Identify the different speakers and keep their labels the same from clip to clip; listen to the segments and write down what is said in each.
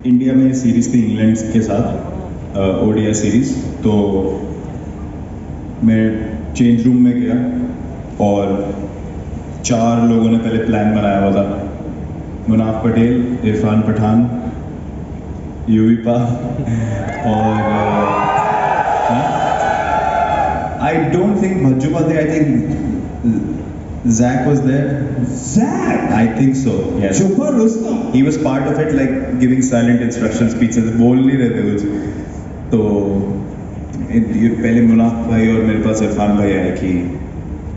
Speaker 1: India में series थी England के साथ ओडीआई सीरीज, तो मैं चेंज रूम में गया और 4 लोगों ने पहले प्लान बनाया हुआ था। मुनाफ पटेल, इरफान पठान, यूवीपा और आई डोंट थिंक भज्जू पाते, I think Zach was there.
Speaker 2: Zach?
Speaker 1: I think so. Yes.
Speaker 2: Super Rustam.
Speaker 1: He was part of it, like giving silent instructions, speeches. बोल नहीं रहे थे कुछ। तो ये पहले मुनाफ भाई और मेरे पास इरफान भाई आया कि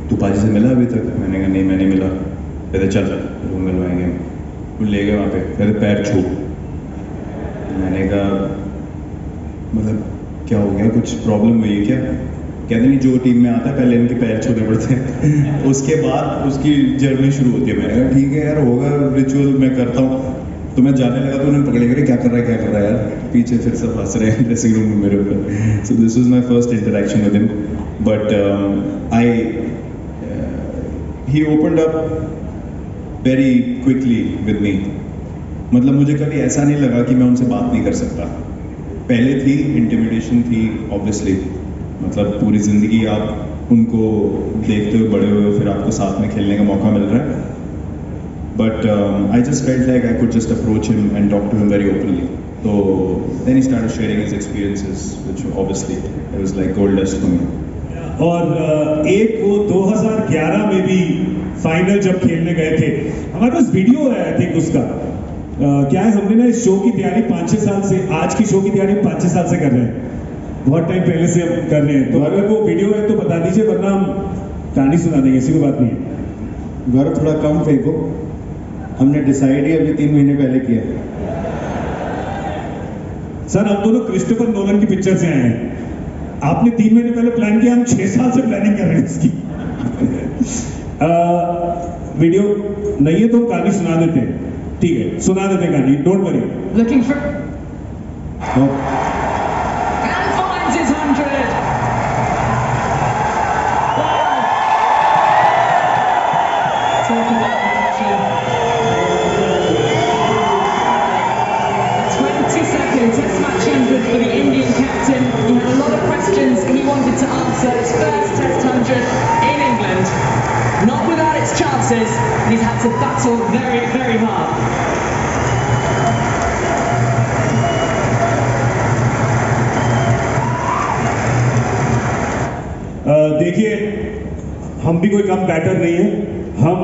Speaker 1: तू पाजी से मिला अभी तक? मैंने कहा नहीं, मैं नहीं मिला। कहते चल रूम मिलवाएंगे। वो ले गए वहाँ पे, कहते पैर छू। मैंने कहा मतलब क्या हो गया, कुछ प्रॉब्लम हुई है क्या? कहते नहीं, जो टीम में आता है पहले इनके पैर छूने पड़ते हैं उसके बाद उसकी जर्नी शुरू होती है। मैंने कहा ठीक है यार, होगा रिचुअल, मैं करता हूँ। तो मैं जाने लगा तो उन्होंने पकड़े करे क्या कर रहा है यार, पीछे फिर सब हंस रहे हैं ड्रेसिंग रूम में मेरे ऊपर। So this was my first interaction with him, but he opened up very quickly with me. मतलब मुझे कभी ऐसा नहीं लगा कि मैं उनसे बात नहीं कर सकता। पहले थी इंटिमिडेशन थी ऑब्वियसली, मतलब पूरी ज़िंदगी आप उनको देखते हुए बड़े हुए, फिर आपको साथ में खेलने का मौका मिल रहा है। But I just felt like I could just approach him and talk to him very openly. तो then he started sharing his experiences which obviously it was like gold dust for me.
Speaker 2: और एक वो 2011 में भी final जब खेलने गए थे, हमारे पास वीडियो है आई थिंक उसका। क्या है, हमने ना इस शो की तैयारी 5-6 साल से, आज की शो की तैयारी 5-6 साल से कर रहे हैं, बहुत टाइम पहले से हम कर रहे हैं। तो अगर वो वीडियो है तो बता दीजिए, वरना हम कहानी सुना देंगे, ऐसी कोई बात नहीं है।
Speaker 3: गौरव थोड़ा कम फेंको, हमने डिसाइड ही अभी 3 महीने पहले किया।
Speaker 2: सर हम दोनों क्रिस्टोफर नोलन की पिक्चर से आए हैं, आपने 3 महीने पहले प्लान किया, हम 6 साल से प्लानिंग कर रहे हैं इसकी। वीडियो नहीं है तो हम कहानी सुना देते हैं, ठीक है सुना देते हैं कहानी, don't worry.
Speaker 4: Looking for and finds his 100. Wow. Talk about passion. 20 seconds, Test match 100 for the Indian captain. He had a lot of questions he wanted to answer. His first Test 100 in England. Not without its chances. He's had to battle very, very hard.
Speaker 2: देखिए हम भी कोई कम batter नहीं है, हम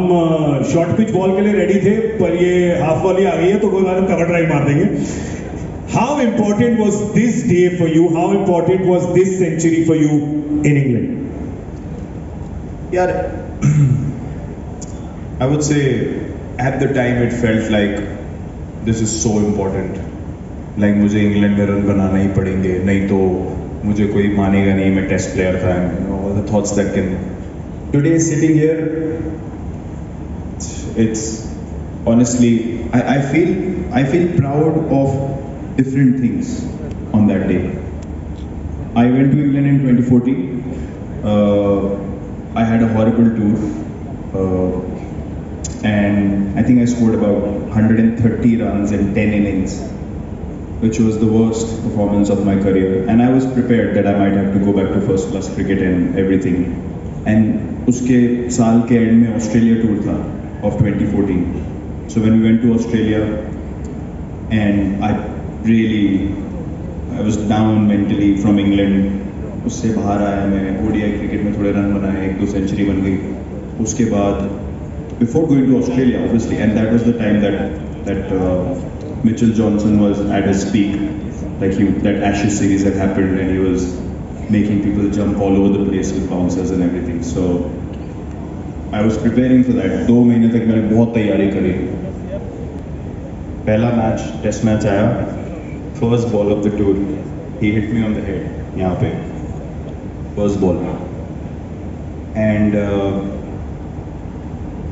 Speaker 2: short pitch ball के लिए ready थे, पर ये हाफ बॉल ही आ गई है तो कोई बात, हम कवर ड्राइव मार देंगे। How important was this day for you, how important was this century for you in England?
Speaker 1: यार I would say at the time it felt like this is so important, like मुझे England में run बनाना ही पड़ेंगे, नहीं तो मुझे कोई मानेगा नहीं, मैं टेस्ट प्लेयर था। all the thoughts that can today sitting here, it's honestly I feel proud of different things on that day. I went to England in 2014. I had a horrible tour, and I think I scored about 130 runs in 10 innings, which was the worst performance of my career. And I was prepared that I might have to go back to first class cricket and everything. And उसके साल के and में Australia tour था of 2014. So when we went to Australia, and I was down mentally from England. उससे बाहर आया मैं, ODI cricket में थोड़े रन बनाए, 1-2 सेंचुरी बन गई। उसके बाद before going to Australia obviously, and that was the time that Mitchell Johnson was at his peak, like that Ashes series had happened and he was making people jump all over the place with bouncers and everything. So I was preparing for that. 2 महीने तक मैंने बहुत तैयारी करी। पहला match, test match आया, first ball of the tour, he hit me on the head, यहाँ पे फर्स्ट बॉल। एंड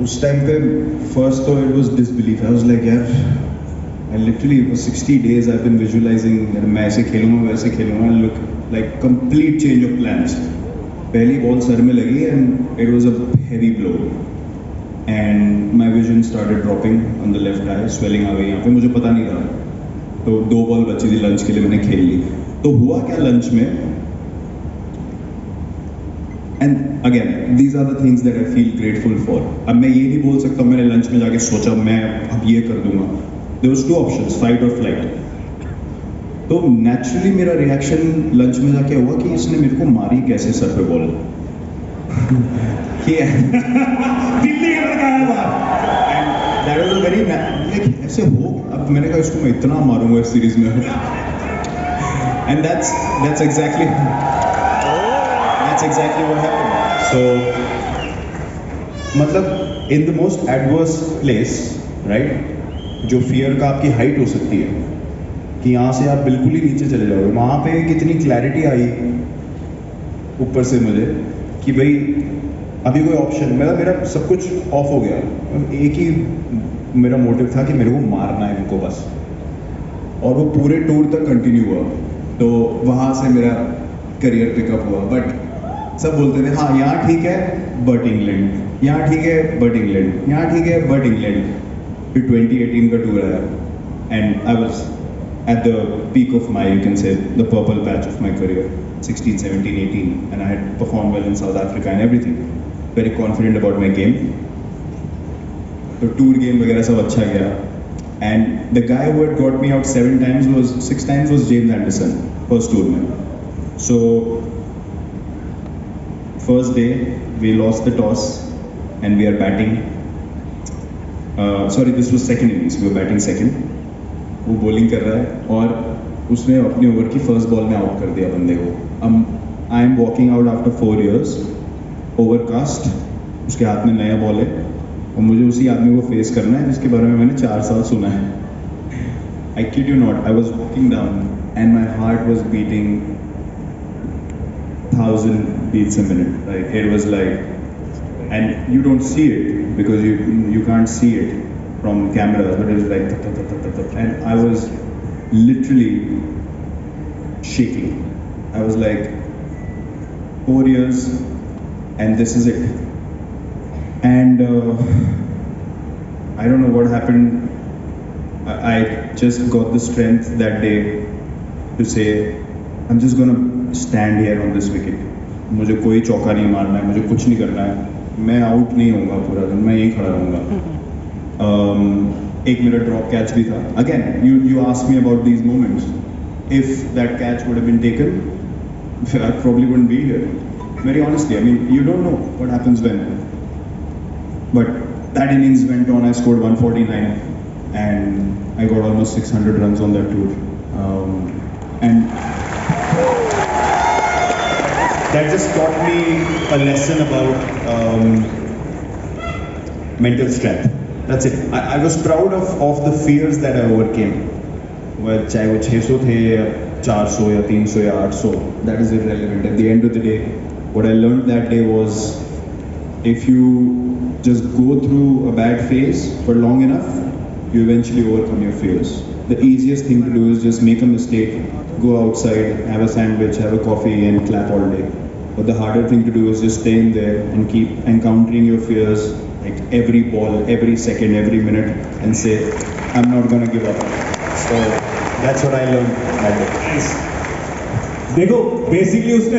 Speaker 1: उस टाइम पे फर्स्ट तो it was disbelief. I was like यार, I literally for 60 days I've been visualizing मैं ऐसे खेलूँगा वैसे खेलूँगा, look like complete change of plans. पहली बॉल सर में लगी and it was a heavy blow and my vision started dropping on the left eye, swelling आ गई यहाँ पे, मुझे पता नहीं था। तो 2 बॉल बची थी लंच के लिए, मैंने खेल ली। तो हुआ क्या लंच में, and again these are the things that I feel grateful for. अब मैं ये नहीं बोल सकता मैंने लंच में जाके सोचा मैं अब ये कर दूंगा। देयर वाज 2 ऑप्शंस, फाइट और फ्लाइट। तो नेचुरली मेरा रिएक्शन लंच में जाके हुआ कि इसने मेरे को मारी कैसे सर पे बॉल।
Speaker 2: दिल्ली का लड़का है बाहर।
Speaker 1: And that was a very like ऐसे हो, अब मैंने कहा इसको मैं इतना मारूंगा इस सीरीज में। And that's exactly what happened.
Speaker 3: So, मतलब in the most adverse place, right? जो fear का आपकी height हो सकती है कि यहाँ से आप बिल्कुल ही नीचे चले जाओगे, वहाँ पे कितनी क्लैरिटी आई ऊपर से मुझे कि भाई अभी कोई ऑप्शन, मेरा सब कुछ ऑफ हो गया। एक ही मेरा मोटिव था कि मेरे को मारना है इनको बस,
Speaker 1: और वो पूरे टूर तक कंटिन्यू हुआ। तो वहाँ से मेरा करियर पिकअप हुआ। बट सब बोलते थे हाँ यहाँ ठीक है बट इंग्लैंड, यहाँ ठीक है बट इंग्लैंड, यहाँ ठीक है बट इंग्लैंड। फिर 2018 का टूर आया and I was at the peak of my, you can say, the purple patch of my career, 16, 17, 18, and I had performed well in South Africa and everything. Very confident about my game. The tour game वगैरह सब अच्छा गया. And the guy who had got me out 6 times was James Anderson, first tour में. So, first day, we lost the toss and we are batting. Sorry, this was second innings, we were batting second. वो bowling कर रहा है और उसने अपने over की first ball में आउट कर दिया बंदे को। I am walking out after 4 years, overcast, उसके हाथ में नया बॉल है और मुझे उसी आदमी को फेस करना है जिसके बारे में मैंने 4 साल सुना है। I kid you not, I was walking down and my heart was beating 1000 beats a minute, right? It was like, and you don't see it because you can't see it from cameras, but it was like, and I was literally shaking. I was like, 4 years and this is it. And I don't know what happened. I just got the strength that day to say, I'm just gonna stand here on this wicket. मुझे कोई चौका नहीं मारना है, मुझे कुछ नहीं करना है, मैं आउट नहीं होऊंगा पूरा दिन, मैं यहीं खड़ा रहूँगा। एक मेरा ड्रॉप कैच भी था। Again you asked me about these moments. If that catch would have been taken, I probably wouldn't be here. Very honestly, I mean, you don't know what happens when. But that innings went on. I scored 149 and I got almost 600 runs on that tour. And
Speaker 3: that just taught me a lesson about mental strength. That's it. I was proud of the fears that I overcame. Well, चाहे वो 600 थे या 400 या 300 या 800, that is irrelevant. At the end of the day, what I learned that day was, if you just go through a bad phase for long enough, you eventually overcome your fears. The easiest thing to do is just make a mistake, go outside, have a sandwich, have a coffee, and clap all day. But the harder thing to do is just stay in there and keep encountering your fears, like every ball, every second, every minute, and say, I'm not gonna give up. So that's what I learned that day.
Speaker 2: देखो basically उसने